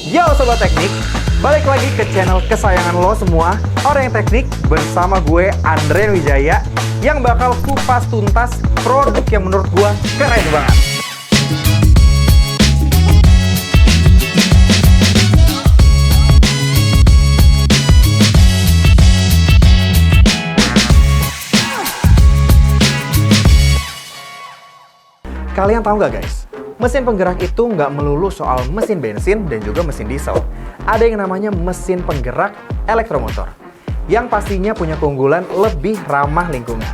Yo Sobat Teknik, balik lagi ke channel kesayangan lo semua, Orang yang Teknik, bersama gue Andrian Wijaya, yang bakal kupas tuntas produk yang menurut gue keren banget. Kalian tahu nggak guys? Mesin penggerak itu nggak melulu soal mesin bensin dan juga mesin diesel. Ada yang namanya mesin penggerak elektromotor, yang pastinya punya keunggulan lebih ramah lingkungan.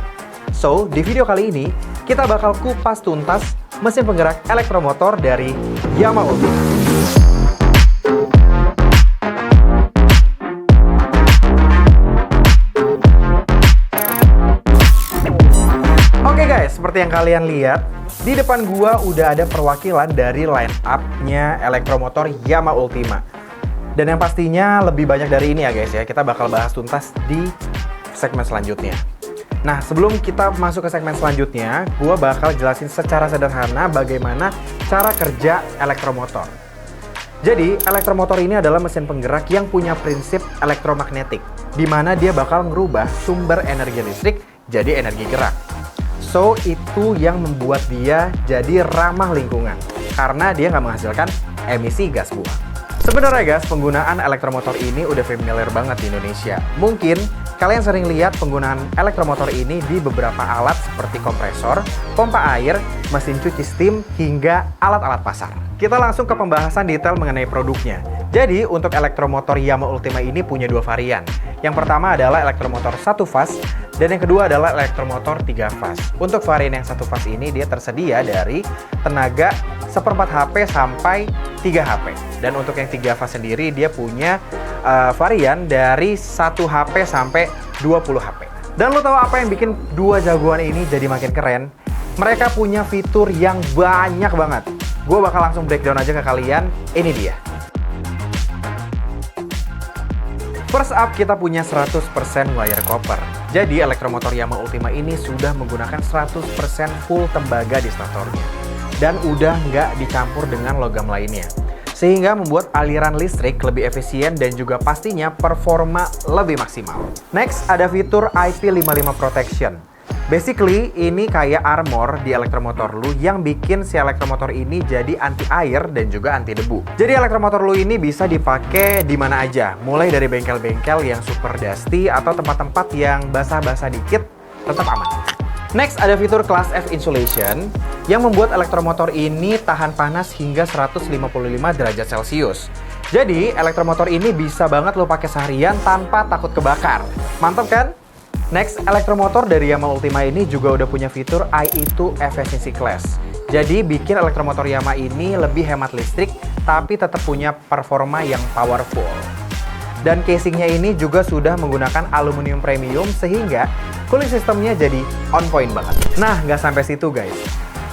So, di video kali ini, kita bakal kupas tuntas mesin penggerak elektromotor dari Yamaha Ultima. Oke guys, seperti yang kalian lihat, di depan gua udah ada perwakilan dari line up-nya elektromotor Yamaha Ultima. Dan yang pastinya lebih banyak dari ini ya guys ya, kita bakal bahas tuntas di segmen selanjutnya. Nah, sebelum kita masuk ke segmen selanjutnya, gua bakal jelasin secara sederhana bagaimana cara kerja elektromotor. Jadi, elektromotor ini adalah mesin penggerak yang punya prinsip elektromagnetik, di mana dia bakal ngerubah sumber energi listrik jadi energi gerak. So, itu yang membuat dia jadi ramah lingkungan, karena dia nggak menghasilkan emisi gas buang. Sebenarnya guys, penggunaan elektromotor ini udah familiar banget di Indonesia. Mungkin kalian sering lihat penggunaan elektromotor ini di beberapa alat seperti kompresor, pompa air, mesin cuci steam, hingga alat-alat pasar. Kita langsung ke pembahasan detail mengenai produknya. Jadi, untuk elektromotor Yamaha Ultima ini punya dua varian. Yang pertama adalah elektromotor 1 fase, dan yang kedua adalah elektromotor 3 fase. Untuk varian yang 1 fase ini, dia tersedia dari tenaga 1/4 HP sampai 3 HP. Dan untuk yang 3 fase sendiri, dia punya varian dari 1 HP sampai 20 HP. Dan lo tahu apa yang bikin dua jagoan ini jadi makin keren? Mereka punya fitur yang banyak banget. Gue bakal langsung breakdown aja ke kalian, ini dia. First up, kita punya 100% wire copper. Jadi, elektromotor Yamaha Ultima ini sudah menggunakan 100% full tembaga di statornya. Dan udah nggak dicampur dengan logam lainnya. Sehingga membuat aliran listrik lebih efisien dan juga pastinya performa lebih maksimal. Next, ada fitur IP55 Protection. Basically, ini kayak armor di elektromotor lu yang bikin si elektromotor ini jadi anti air dan juga anti debu. Jadi elektromotor lu ini bisa dipakai di mana aja, mulai dari bengkel-bengkel yang super dusty atau tempat-tempat yang basah-basah dikit, tetap aman. Next, ada fitur Class F Insulation yang membuat elektromotor ini tahan panas hingga 155 derajat Celcius. Jadi, elektromotor ini bisa banget lo pakai seharian tanpa takut kebakar. Mantap kan? Next, elektromotor dari Yamaha Ultima ini juga udah punya fitur IE2 Efficiency Class. Jadi, bikin elektromotor Yamaha ini lebih hemat listrik, tapi tetap punya performa yang powerful. Dan casingnya ini juga sudah menggunakan aluminium premium, sehingga cooling systemnya jadi on point banget. Nah, nggak sampai situ guys.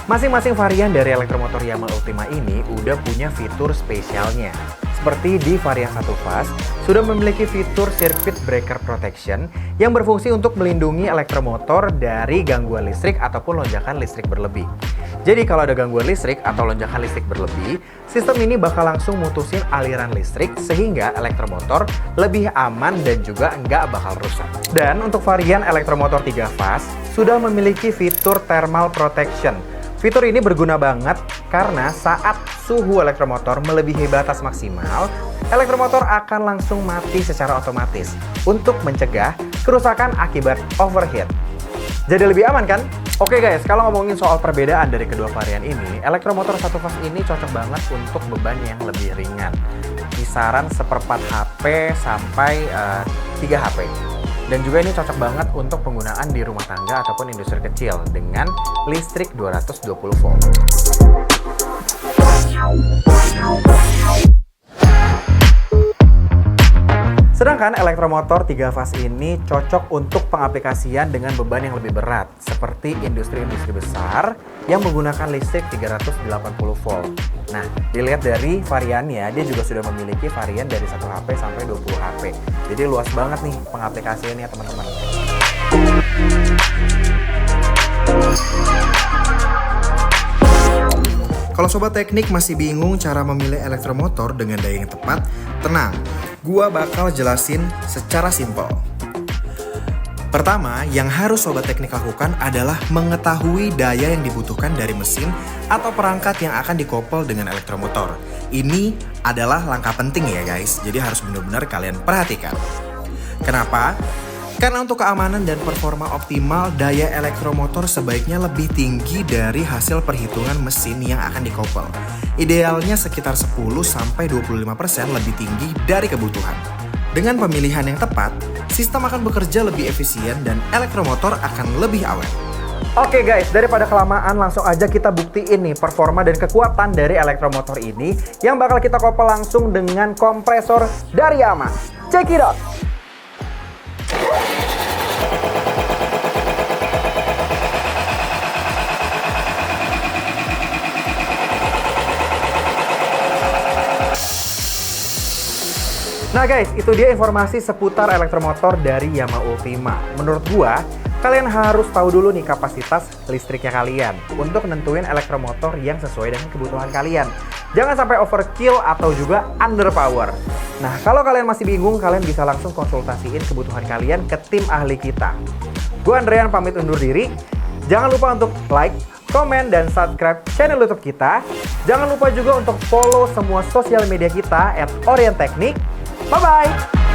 Masing-masing varian dari elektromotor Yamaha Ultima ini udah punya fitur spesialnya. Seperti di varian 1 fase, sudah memiliki fitur Circuit Breaker Protection yang berfungsi untuk melindungi elektromotor dari gangguan listrik ataupun lonjakan listrik berlebih. Jadi kalau ada gangguan listrik atau lonjakan listrik berlebih, sistem ini bakal langsung mutusin aliran listrik sehingga elektromotor lebih aman dan juga nggak bakal rusak. Dan untuk varian elektromotor 3 fase, sudah memiliki fitur Thermal Protection. Fitur ini berguna banget karena saat suhu elektromotor melebihi batas maksimal, elektromotor akan langsung mati secara otomatis untuk mencegah kerusakan akibat overheat. Jadi lebih aman kan? Oke guys, kalau ngomongin soal perbedaan dari kedua varian ini, elektromotor 1 fase ini cocok banget untuk beban yang lebih ringan. Kisaran 1/4 HP sampai 3 HP. Dan juga ini cocok banget untuk penggunaan di rumah tangga ataupun industri kecil dengan listrik 220 volt. Sedangkan elektromotor 3 fase ini cocok untuk pengaplikasian dengan beban yang lebih berat, seperti industri-industri besar yang menggunakan listrik 380 volt. Nah, dilihat dari variannya, dia juga sudah memiliki varian dari 1 HP sampai 20 HP. Jadi luas banget nih pengaplikasiannya teman-teman. Kalau sobat teknik masih bingung cara memilih elektromotor dengan daya yang tepat, tenang, gua bakal jelasin secara simpel. Pertama, yang harus sobat teknik lakukan adalah mengetahui daya yang dibutuhkan dari mesin atau perangkat yang akan dikoppel dengan elektromotor. Ini adalah langkah penting ya guys, jadi harus benar-benar kalian perhatikan. Kenapa? Karena untuk keamanan dan performa optimal, daya elektromotor sebaiknya lebih tinggi dari hasil perhitungan mesin yang akan dikoppel. Idealnya sekitar 10-25% lebih tinggi dari kebutuhan. Dengan pemilihan yang tepat, sistem akan bekerja lebih efisien dan elektromotor akan lebih awet. Oke guys, daripada kelamaan langsung aja kita buktiin nih performa dan kekuatan dari elektromotor ini yang bakal kita koppel langsung dengan kompresor dari Yamaha. Check it out! Nah guys, itu dia informasi seputar elektromotor dari Yamaha Ultima. Menurut gua, kalian harus tahu dulu nih kapasitas listriknya kalian untuk nentuin elektromotor yang sesuai dengan kebutuhan kalian. Jangan sampai overkill atau juga underpower. Nah, kalau kalian masih bingung, kalian bisa langsung konsultasiin kebutuhan kalian ke tim ahli kita. Gua Andrean pamit undur diri. Jangan lupa untuk like, komen, dan subscribe channel YouTube kita. Jangan lupa juga untuk follow semua sosial media kita @orienteknik. Bye-bye!